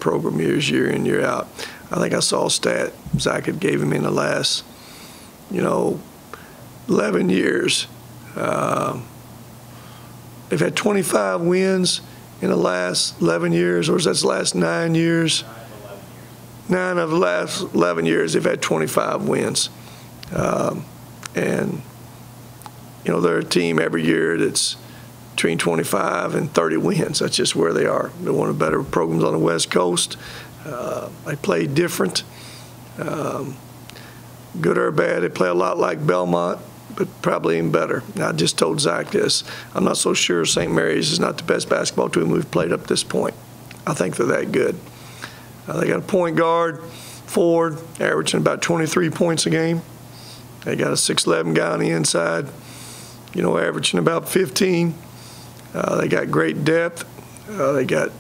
program year in, year out. I think I saw a stat Zach had gave him in the last, 11 years. They've had 25 wins in the last 11 years, or is that the last 9 years? 9 of the last 11 years, they've had 25 wins. And, they're a team every year that's between 25 and 30 wins. That's just where they are. They're one of the better programs on the West Coast. They play different. Good or bad, they play a lot like Belmont, but probably even better. Now, I just told Zach this. I'm not so sure St. Mary's is not the best basketball team we've played up to this point. I think they're that good. They got a point guard, forward, averaging about 23 points a game. They got a 6'11" guy on the inside, averaging about 15. They got great depth. They got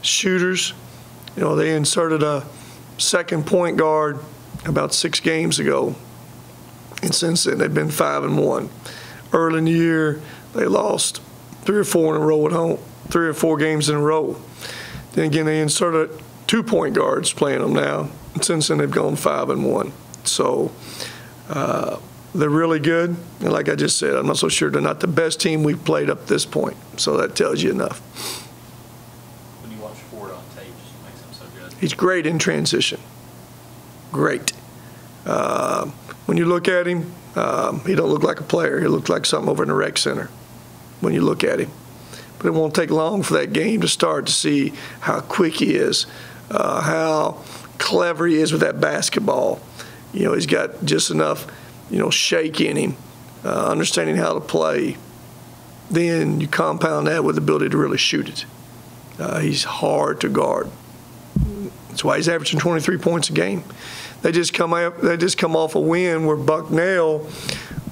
shooters. They inserted a second point guard about 6 games ago. And since then, they've been 5-1. Early in the year, they lost 3 or 4 in a row at home, 3 or 4 games in a row. Then again, they inserted 2 point guards playing them now. And since then, they've gone 5-1. So they're really good. And like I just said, I'm not so sure they're not the best team we've played up to this point. So that tells you enough. When you watch Ford on tape, it just makes him so good. He's great in transition. Great. When you look at him, he don't look like a player. He looks like something over in the rec center when you look at him. But it won't take long for that game to start to see how quick he is, how clever he is with that basketball. He's got just enough, shake in him, understanding how to play. Then you compound that with the ability to really shoot it. He's hard to guard. That's why he's averaging 23 points a game. They just come off a win where Bucknell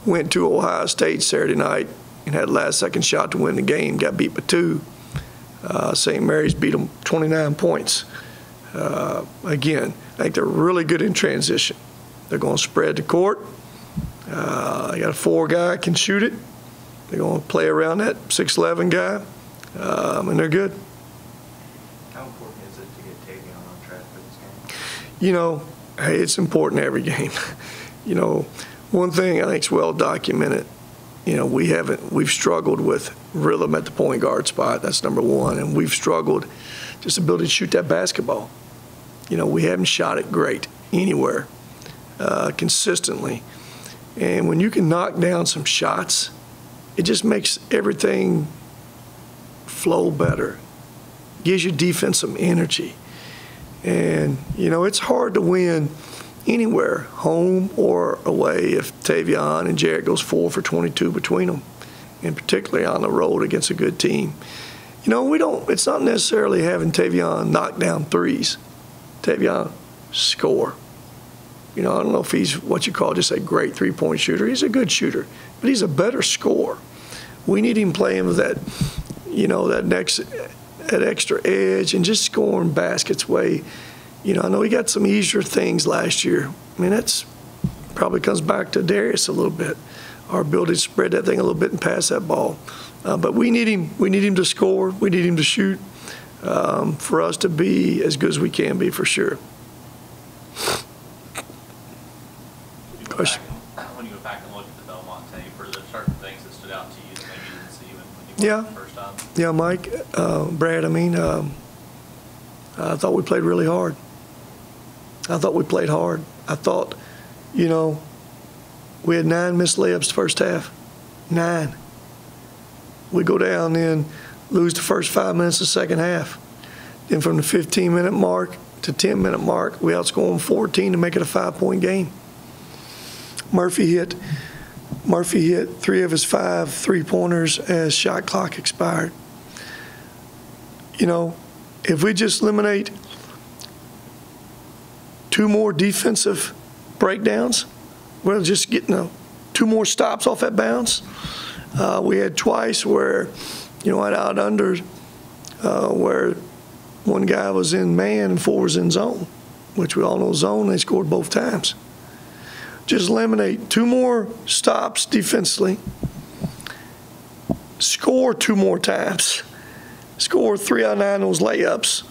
went to Ohio State Saturday night and had a last-second shot to win the game, got beat by 2. St. Mary's beat them 29 points. Again, I think they're really good in transition. They're going to spread the court. They got a 4 guy can shoot it. They're going to play around that 6'11" guy, and they're good. How important is it to get Tavion on track for this game? Hey, it's important every game. One thing I think is well documented, we've struggled with rhythm at the point guard spot. That's number one. And we've struggled just ability to shoot that basketball. We haven't shot it great anywhere consistently. And when you can knock down some shots, it just makes everything flow better. Gives your defense some energy. And, it's hard to win anywhere, home or away, if Tavion and Jarrett goes 4 for 22 between them, and particularly on the road against a good team. It's not necessarily having Tavion knock down threes. Tavion score. I don't know if he's what you call just a great three-point shooter. He's a good shooter, but he's a better scorer. We need him playing with that, that extra edge and just scoring baskets way. I know he got some easier things last year. That's probably comes back to Darius a little bit, our ability to spread that thing a little bit and pass that ball. But we need him. We need him to score. We need him to shoot for us to be as good as we can be, for sure. Question. When you go back and look at the Belmont tape, were there certain things that stood out to you that maybe you didn't see when you watched the first time? Yeah, Mike, Brad, I thought we played really hard. I thought we played hard. I thought, we had 9 missed layups the first half. 9. We go down and lose the first 5 minutes of the second half. Then from the 15-minute mark to 10-minute mark, we outscored them 14 to make it a 5-point game. Murphy hit 3 of his 5 3-pointers as shot clock expired. If we just eliminate 2 more defensive breakdowns, we're just getting 2 more stops off that bounce. We had twice where, out under, where one guy was in man and 4 was in zone, which we all know zone, they scored both times. Just eliminate 2 more stops defensively, score 2 more times, score 3 out of 9 of those layups,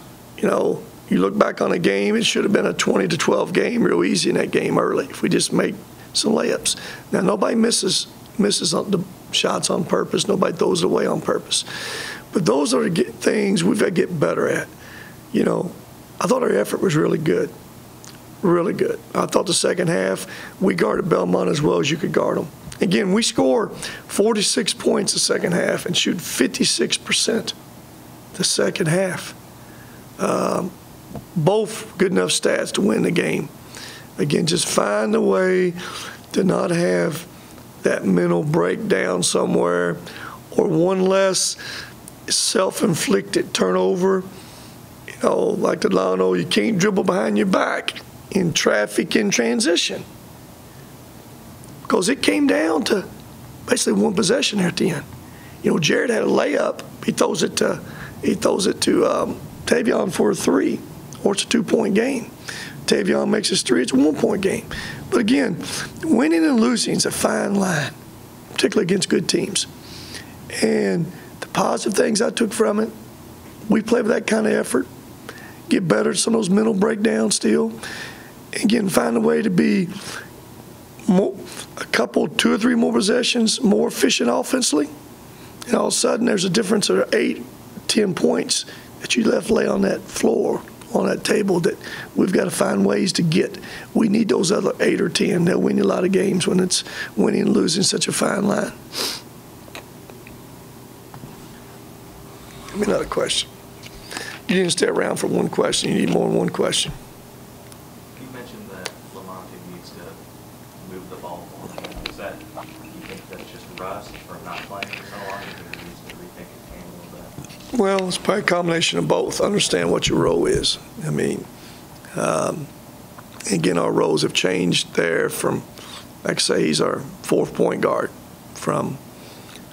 you look back on a game, it should have been a 20-12 game, real easy in that game early if we just make some layups. Now, nobody misses on the shots on purpose. Nobody throws it away on purpose. But those are the things we've got to get better at. You know, I thought our effort was really good, really good. I thought the second half we guarded Belmont as well as you could guard them. Again, we score 46 points the second half and shoot 56% the second half. Both good enough stats to win the game. Again, just find a way to not have that mental breakdown somewhere or one less self-inflicted turnover. You know, like Delano, you can't dribble behind your back in traffic in transition because it came down to basically one possession there at the end. You know, Jared had a layup. He throws it to Tavion for a three, or it's a 2-point game. Tavion makes his three, it's a 1-point game. But again, winning and losing is a fine line, particularly against good teams. And the positive things I took from it, we play with that kind of effort, get better at some of those mental breakdowns still. Again, find a way to be more, a couple, 2 or 3 more possessions, more efficient offensively. And all of a sudden, there's a difference of 8, 10 points that you left lay on that floor, on that table, that we've got to find ways to get. We need those other 8 or 10. They'll win you a lot of games when it's winning and losing such a fine line. Give me another question. You didn't stay around for one question. You need more than one question. You mentioned that Lamonte needs to move the ball more. Is that, you think that's just rust or not playing for so long, or he needs to rethink his game a little bit? Well, it's probably a combination of both. Understand what your role is. I mean, again, our roles have changed there from, like I say, he's our 4th point guard, from,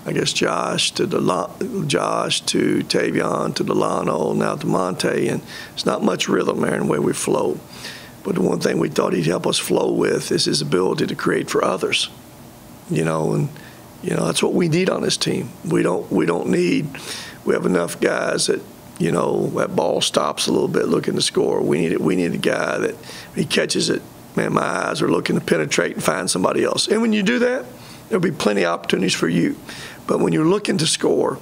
I guess, Josh to Tavion to Delano, now to Monte, and it's not much rhythm there in the way we flow. But the one thing we thought he'd help us flow with is his ability to create for others. You know, and that's what we need on this team. We have enough guys that, you know, that ball stops a little bit looking to score. We need a guy that he catches it, man, my eyes are looking to penetrate and find somebody else. And when you do that, there'll be plenty of opportunities for you. But when you're looking to score,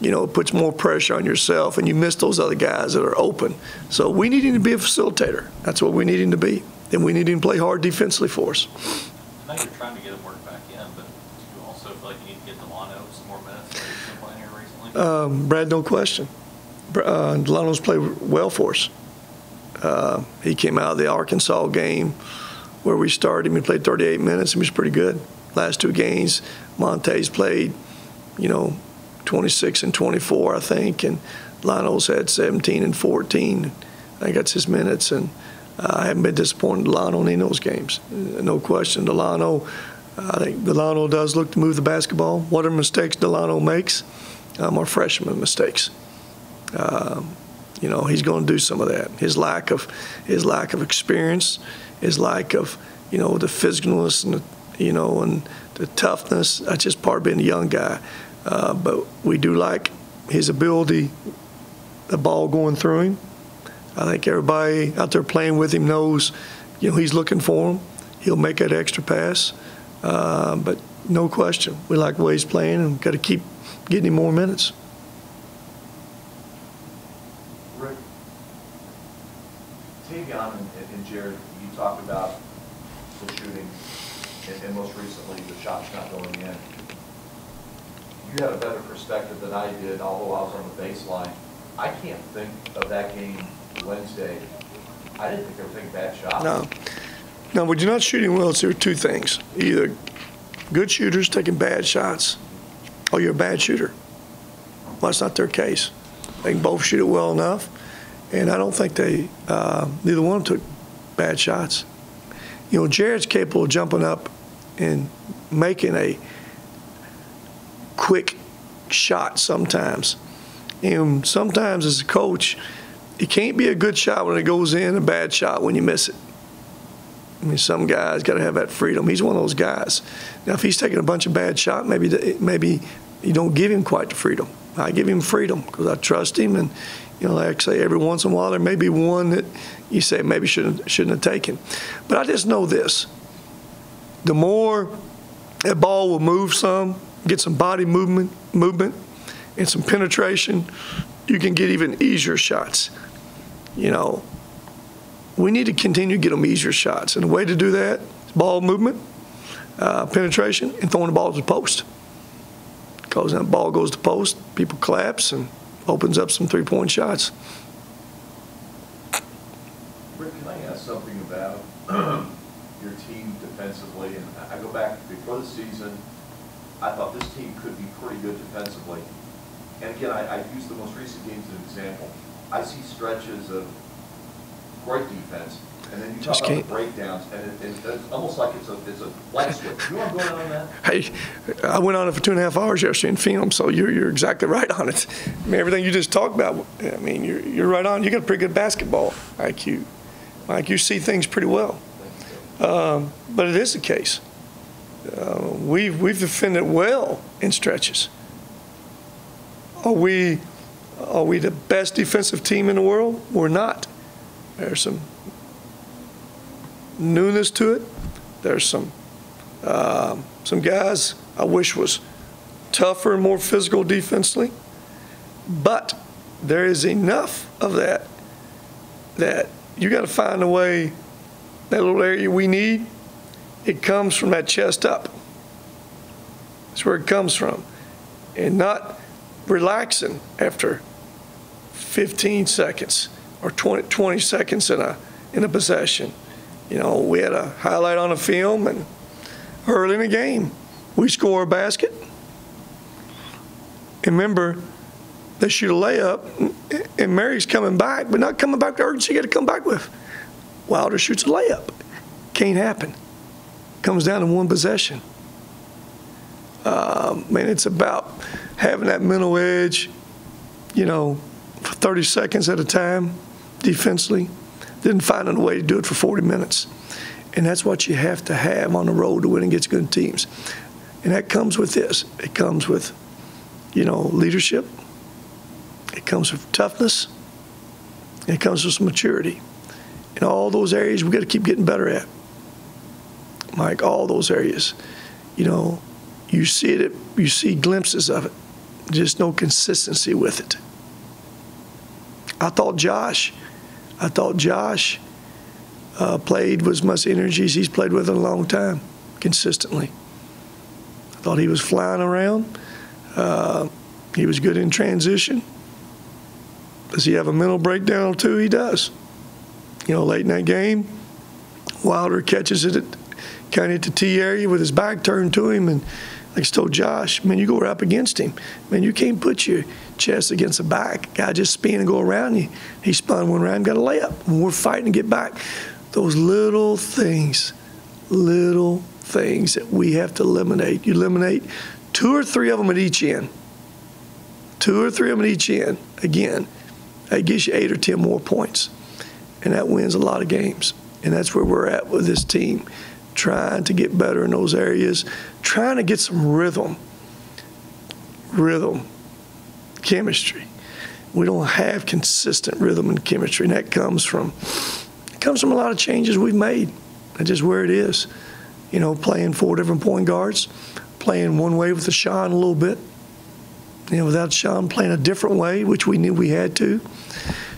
you know, it puts more pressure on yourself and you miss those other guys that are open. So we need him to be a facilitator. That's what we need him to be. And we need him to play hard defensively for us. I know you're trying to get him work back in, but do you also feel like you need to get Delano some more minutes that he's been playing here recently? Brad, no question. Delano's played well for us. He came out of the Arkansas game where we started him. He played 38 minutes and he was pretty good. Last 2 games, Monte's played, you know, 26 and 24, I think, and Delano's had 17 and 14. I think that's his minutes, and I haven't been disappointed in Delano in any of those games. No question. Delano, I think Delano does look to move the basketball. What are mistakes Delano makes are freshman mistakes. You know, he's going to do some of that. His lack of experience, his lack of, you know, the physicalness and and the toughness. That's just part of being a young guy. But we do like his ability, the ball going through him. I think everybody out there playing with him knows, you know, he's looking for him. He'll make that extra pass. But no question, we like the way he's playing and got to keep getting him more minutes. Rick, Tavion and Jared, you talked about the shooting and most recently the shots not going in. You had a better perspective than I did, although I was on the baseline. I can't think of that game Wednesday. I didn't think they were taking bad shots. No. Now, when you're not shooting well, there are 2 things. Either good shooters taking bad shots or you're a bad shooter. Well, that's not their case. They can both shoot it well enough, and I don't think neither one took bad shots. You know, Jared's capable of jumping up and making a quick shot sometimes. And sometimes as a coach, it can't be a good shot when it goes in, a bad shot when you miss it. I mean, some guys got to have that freedom. He's one of those guys. Now, if he's taking a bunch of bad shots, maybe you don't give him quite the freedom. I give him freedom because I trust him, and You know, like I say, every once in a while there may be one that you say maybe shouldn't have taken. But I just know this. The more that ball will move some, get some body movement, and some penetration, you can get even easier shots. You know, we need to continue to get them easier shots. And the way to do that is ball movement, penetration, and throwing the ball to the post. Because when that ball goes to post, people collapse and opens up some three-point shots. Rick, can I ask something about your team defensively? And I go back before the season, I thought this team could be pretty good defensively. And again, I use the most recent games as an example. I see stretches of great defense, and then you talk about the breakdowns, and it's almost like it's a light switch. You know what I'm going on that? Hey, I went on it for 2.5 hours yesterday in film, so you're exactly right on it. I mean, everything you just talked about, I mean, you're right on. You got a pretty good basketball IQ. You see things pretty well. But it is the case. We've defended well in stretches. Are we the best defensive team in the world? We're not. There's some newness to it. There's some guys I wish was tougher and more physical defensively. But there is enough of that you got to find a way, that little area we need, it comes from that chest up. That's where it comes from. And not relaxing after 15 seconds or 20 seconds in a possession. You know, we had a highlight on the film, and early in the game, we score a basket. And remember, they shoot a layup, and Mary's coming back, but not coming back to urgency you got to come back with. Wilder shoots a layup. Can't happen. Comes down to one possession. Man, it's about having that mental edge, you know, for 30 seconds at a time defensively, then finding a way to do it for 40 minutes. And that's what you have to have on the road to win against good teams. And that comes with this. It comes with, you know, leadership. It comes with toughness. And it comes with some maturity. In all those areas, we've got to keep getting better at. Mike, all those areas. You know, you see it, you see glimpses of it. Just no consistency with it. I thought Josh played with as much energy as he's played with in a long time, consistently. I thought he was flying around. He was good in transition. Does he have a mental breakdown too? He does. You know, late in that game, Wilder catches it kind of at the T area with his back turned to him, and like I told Josh, man, you go right up against him. Man, you can't put your chest against the back. Guy just spin and go around you. He spun one round, got a layup. And we're fighting to get back. Those little things that we have to eliminate. You eliminate 2 or 3 of them at each end. 2 or 3 of them at each end. Again, that gives you 8 or 10 more points. And that wins a lot of games. And that's where we're at with this team. Trying to get better in those areas, trying to get some rhythm, chemistry. We don't have consistent rhythm and chemistry, and that comes from a lot of changes we've made. That's just where it is. You know, playing 4 different point guards, playing one way with Sean a little bit, you know, without Sean playing a different way, which we knew we had to.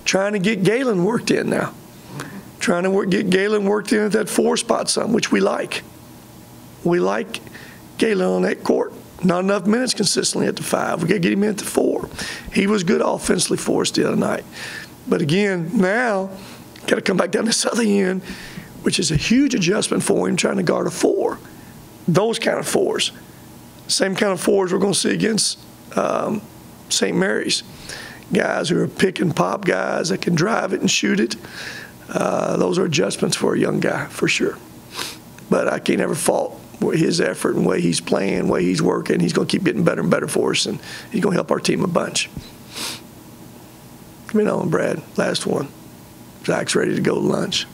Trying to get Galen worked in now. Trying to get Galen worked in at that 4 spot some, which we like. We like Galen on that court. Not enough minutes consistently at the 5. We got to get him in at the 4. He was good offensively for us the other night. But again, now, got to come back down this other end, which is a huge adjustment for him trying to guard a 4. Those kind of 4s. Same kind of 4s we're going to see against St. Mary's. Guys who are pick and pop guys that can drive it and shoot it. Those are adjustments for a young guy, for sure. But I can't ever fault his effort and the way he's playing, the way he's working. He's going to keep getting better and better for us, and he's going to help our team a bunch. Come in on, Brad. Last one. Zach's ready to go to lunch.